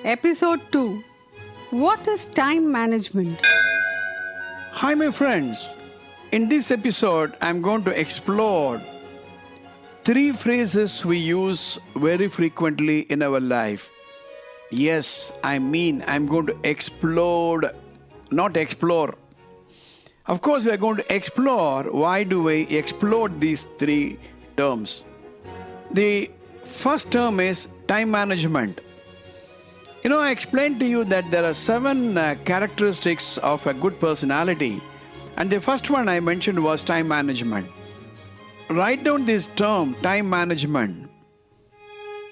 Episode 2. What is time management? Hi, my friends. In this episode, I'm going to explore 3 phrases we use very frequently in our life. Yes, I'm going to explode, not explore. Of course, we are going to explore why do we explode these 3 terms. The first term is time management. I explained to you that there are 7 characteristics of a good personality. And the first one I mentioned was time management. Write down this term, time management.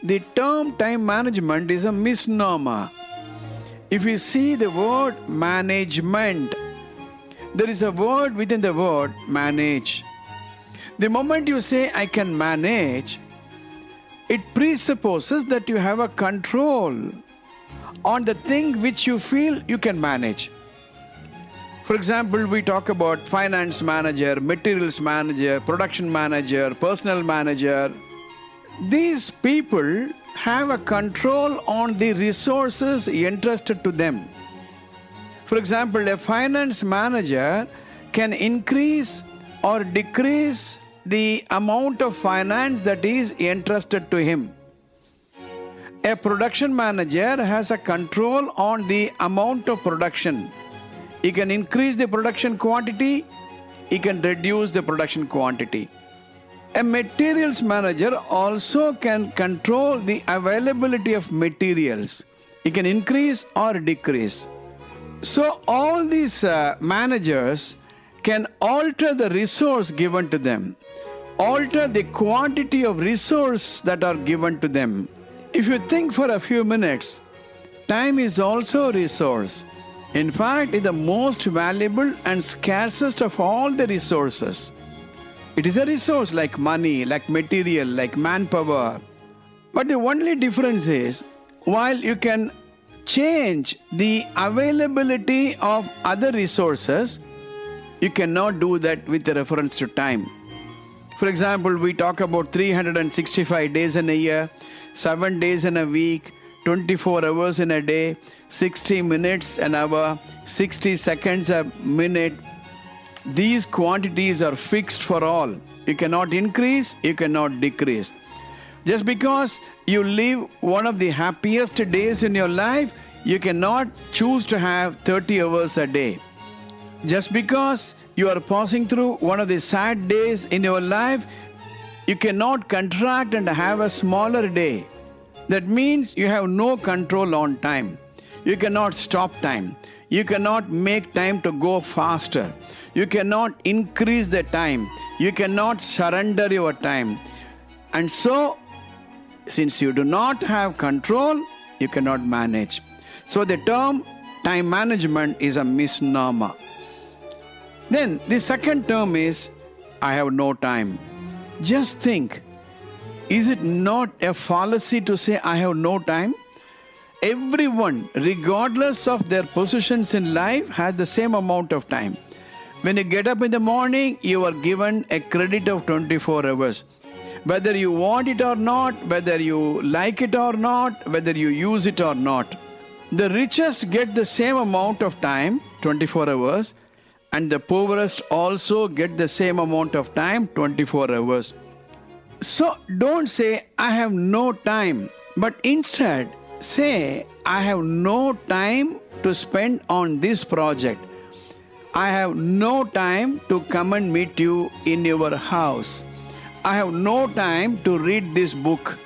The term time management is a misnomer. If you see the word management, there is a word within the word manage. The moment you say I can manage, it presupposes that you have a control on the thing which you feel you can manage. For example, we talk about finance manager, materials manager, production manager, personal manager. These people have a control on the resources entrusted to them. For example, a finance manager can increase or decrease the amount of finance that is entrusted to him. A production manager has a control on the amount of production. He can increase the production quantity, he can reduce the production quantity. A materials manager also can control the availability of materials. He can increase or decrease. So all these managers can alter the resource given to them, alter the quantity of resource that are given to them. If you think for a few minutes, time is also a resource. In fact, it's the most valuable and scarcest of all the resources. It is a resource like money, like material, like manpower. But the only difference is, while you can change the availability of other resources, you cannot do that with reference to time. For example, we talk about 365 days in a year, 7 days in a week, 24 hours in a day, 60 minutes an hour, 60 seconds a minute. These quantities are fixed for all. You cannot increase, you cannot decrease. Just because you live one of the happiest days in your life, you cannot choose to have 30 hours a day. Just because you are passing through one of the sad days in your life, you cannot contract and have a smaller day. That means you have no control on time. You cannot stop time. You cannot make time to go faster. You cannot increase the time. You cannot surrender your time. And so, since you do not have control, you cannot manage. So the term time management is a misnomer. Then the second term is, I have no time. Just think, is it not a fallacy to say I have no time? Everyone, regardless of their positions in life, has the same amount of time. When you get up in the morning, you are given a credit of 24 hours. Whether you want it or not, whether you like it or not, whether you use it or not. The richest get the same amount of time, 24 hours, and the poorest also get the same amount of time, 24 hours. So don't say, I have no time, but instead say, I have no time to spend on this project. I have no time to come and meet you in your house. I have no time to read this book.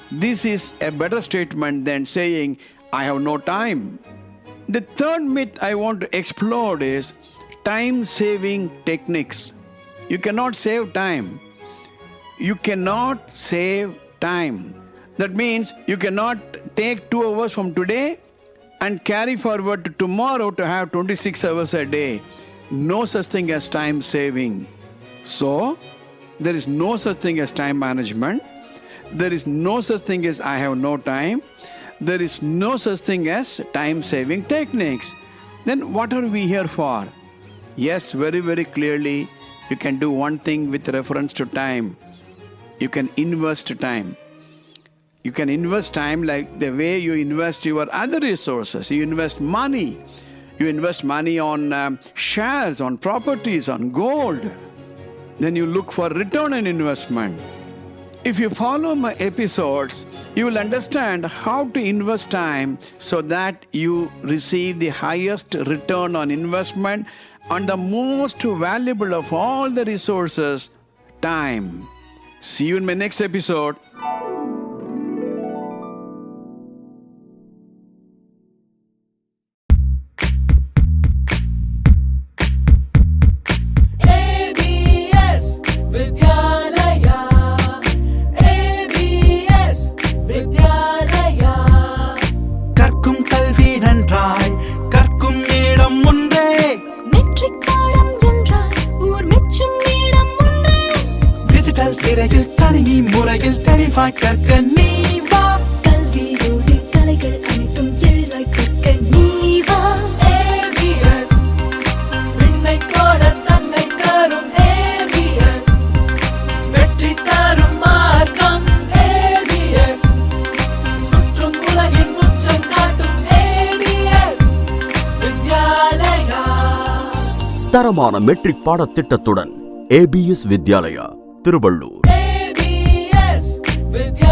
This is a better statement than saying, I have no time. The third myth I want to explore is time-saving techniques. You cannot save time. You cannot save time. That means you cannot take 2 hours from today and carry forward to tomorrow to have 26 hours a day. No such thing as time saving. So, there is no such thing as time management. There is no such thing as I have no time. There is no such thing as time saving techniques. Then what are we here for? Yes, very, very clearly, you can do one thing with reference to time. You can invest time. You can invest time like the way you invest your other resources. You invest money. You invest money on shares, on properties, on gold. Then you look for return on investment. If you follow my episodes, you will understand how to invest time so that you receive the highest return on investment on the most valuable of all the resources, time. See you in my next episode. முறையில் தெளிவாய் கற்க நீ வா. கல்வியோடு கலைகள் அனைத்தும் எளிதாய் கற்க நீ வா. ABS விண்ணை கோட தன்னை தரும் ABS வெற்றி தரும் மார்க்கம் ABS சுற்றும் உலகின் உச்சம் காட்டும் ABS வித்யாலயா. தரமான மெட்ரிக் பாடத்திட்டத்துடன் ABS வித்யாலயா திருவள்ளூர். Vidya